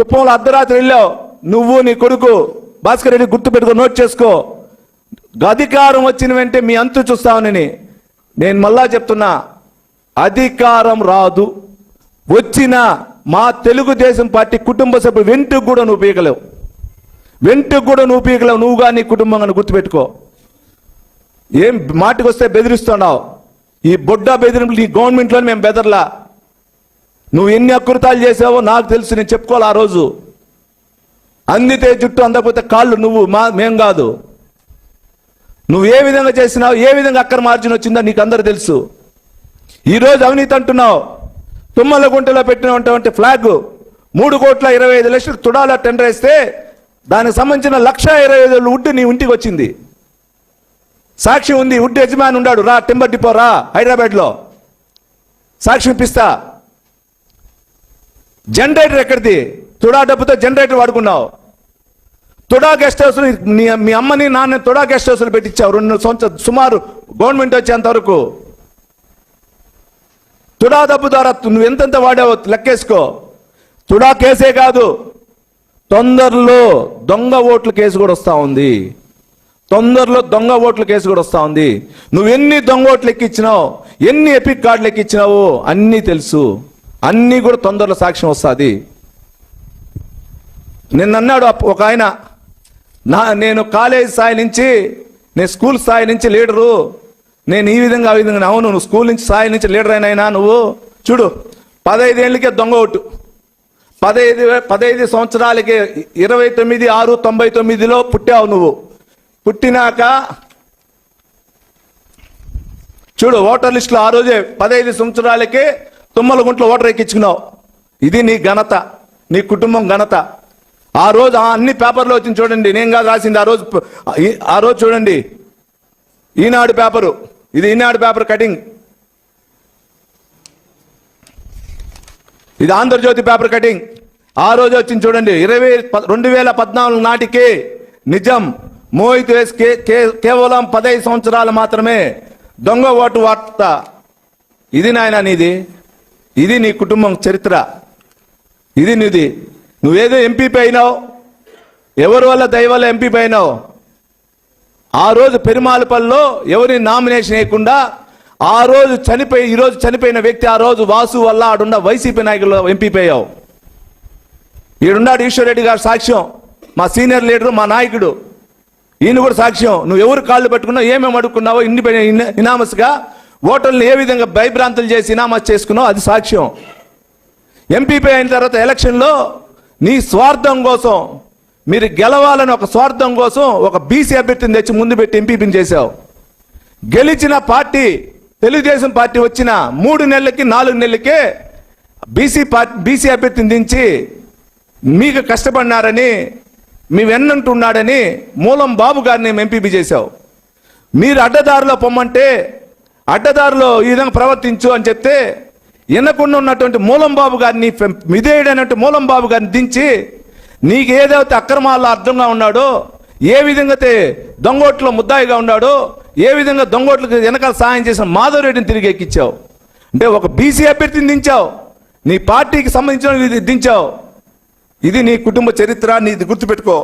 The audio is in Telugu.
కుప్పంలో అర్ధరాత్రి వెళ్ళావు, నువ్వు నీ కొడుకు భాస్కర్ రెడ్డి, గుర్తుపెట్టుకో, నోట్ చేసుకో. అధికారం వచ్చిన వెంటనే మీ అంతు చూస్తామని నేను మళ్ళా చెప్తున్నా, అధికారం రాదు, వచ్చిన మా తెలుగుదేశం పార్టీ కుటుంబ సభ్యులు వెంటుకు కూడా నువ్వు పీకలేవు, నువ్వు కానీ కుటుంబం కానీ గుర్తుపెట్టుకో. ఏం మాటకు వస్తే బెదిరిస్తున్నావు, ఈ బొడ్డ బెదిరింపులు నీ గవర్నమెంట్లో మేము బెదర్లా. నువ్వు ఎన్ని అకృతాలు చేసావో నాకు తెలుసు, నేను చెప్పుకోవాలి. ఆ రోజు అందితే జుట్టు, అందకపోతే కాళ్ళు, నువ్వు మేం కాదు. నువ్వు ఏ విధంగా చేసినావు, ఏ విధంగా అక్కర మార్జిన్ వచ్చిందో నీకు అందరూ తెలుసు. ఈరోజు అవినీతి అంటున్నావు. తుమ్మలగుంటలో పెట్టినటువంటి ఫ్లాగ్ 3,25,00,000 తుడాల టెండర్ వేస్తే దానికి సంబంధించిన 1,25,000 వుడ్ నీ ఇంటికి వచ్చింది. సాక్ష్యం ఉంది, వుడ్ యజమాని ఉన్నాడు, రా టింబర్ డిపో రా హైదరాబాద్లో, సాక్ష్యం ఇప్పిస్తా. జనరేటర్ ఎక్కడిది? తుడా డబ్బుతో జనరేటర్ వాడుకున్నావు. తుడా గెస్ట్ హౌస్ మీ అమ్మని నాన్న తుడా గెస్ట్ హౌస్లు పెట్టించావు 2 సంవత్సరాలు సుమారు గవర్నమెంట్ వచ్చేంత వరకు. తుడా డబ్బు ద్వారా నువ్వు ఎంతెంత వాడావో లెక్కేసుకో. తుడా కేసే కాదు, తొందరలో దొంగ ఓట్ల కేసు కూడా వస్తూ ఉంది. నువ్వు ఎన్ని దొంగ ఓట్లు ఎక్కించినావు, ఎన్ని ఎపిక్ కార్డులు ఎక్కించినావు అన్నీ తెలుసు. అన్నీ కూడా తొందరలో సాక్ష్యం వస్తుంది. నిన్నన్నాడు ఒక ఆయన, నేను కాలేజ్ స్థాయి నుంచి, నేను స్కూల్ స్థాయి నుంచి లీడరు, నేను ఈ విధంగా ఆ విధంగా. అవును, నువ్వు స్కూల్ నుంచి స్థాయి నుంచి లీడర్ అయినా నువ్వు చూడు, 15 ఏళ్ళకే దొంగ ఓటు, 15 సంవత్సరాలకి 29/6/99లో పుట్టావు నువ్వు. పుట్టినాక చూడు ఓటర్ లిస్టులో ఆ రోజే 15 సంవత్సరాలకే తుమ్మలగుంట్లో ఓటర్ ఎక్కించుకున్నావు. ఇది నీ ఘనత, నీ కుటుంబం ఘనత. ఆ రోజు అన్ని పేపర్లో వచ్చింది చూడండి, నేను కాదు రాసింది. ఆ రోజు చూడండి, ఈనాడు పేపరు, ఇది ఈనాడు పేపర్ కటింగ్, ఇది ఆంధ్రజ్యోతి పేపర్ కటింగ్. ఆ రోజు వచ్చింది చూడండి, 2014 నాటికి నిజం, మోహిత్ వేస్ కేవలం 15 సంవత్సరాలు మాత్రమే, దొంగ ఓటు వార్త. ఇది నాయన నీది, ఇది నీ కుటుంబం చరిత్ర, ఇది నీది. నువ్వేదో ఎంపీపీ అయినావు, ఎవరి వల్ల దయ వల్ల ఎంపీపీ అయినావు. ఆ రోజు పెరుమాలపల్లిలో ఎవరిని నామినేషన్ వేయకుండా ఆ రోజు ఈరోజు చనిపోయిన వ్యక్తి, ఆ రోజు వాసు వల్ల ఆడున్న వైసీపీ నాయకులు ఎంపీపీ అయ్యావు. ఈడున్నాడు ఈశ్వర్ రెడ్డి గారు సాక్ష్యం, మా సీనియర్ లీడరు, మా నాయకుడు, ఈయన కూడా సాక్ష్యం. నువ్వు ఎవరు కాళ్ళు పెట్టుకున్నావు, ఏమేమి అడుక్కున్నావో, ఇనామస్గా ఓటర్లను ఏ విధంగా భయభ్రాంతులు చేసి ఇనామస్ చేసుకున్నావు, అది సాక్ష్యం. ఎంపీపీ అయిన తర్వాత ఎలక్షన్లో నీ స్వార్థం కోసం, మీరు గెలవాలని ఒక స్వార్థం కోసం ఒక బీసీ అభ్యర్థిని తెచ్చి ముందు పెట్టి ఎంపీపీని చేశావు. గెలిచిన పార్టీ తెలుగుదేశం పార్టీ వచ్చిన 3 నెలలకి 4 నెలలకే బీసీ అభ్యర్థిని దించి మీకు కష్టపడినారని, మీ వెన్నంటున్నాడని మూలం బాబు గారిని ఎంపీపీ చేశావు. మీరు అడ్డదారిలో పొమ్మంటే, అడ్డదారిలో ఈ విధంగా ప్రవర్తించు అని చెప్తే ఎన్నకుండా ఉన్నటువంటి మూలం బాబు గారిని, మిదేయుడైనట్టు మూలం బాబు గారిని దించి, నీకు ఏదైతే అక్రమాల్లో అర్థంగా ఉన్నాడో, ఏ విధంగా దొంగోట్లో ముద్దాయిగా ఉన్నాడో, ఏ విధంగా దొంగోట్లకు వెనకాల సాయం చేసిన మాధవరెడ్డిని తిరిగి ఎక్కించావు. అంటే ఒక బీసీ అభ్యర్థిని దించావు, నీ పార్టీకి సంబంధించిన దించావు. ఇది నీ కుటుంబ చరిత్ర, నీది గుర్తుపెట్టుకో.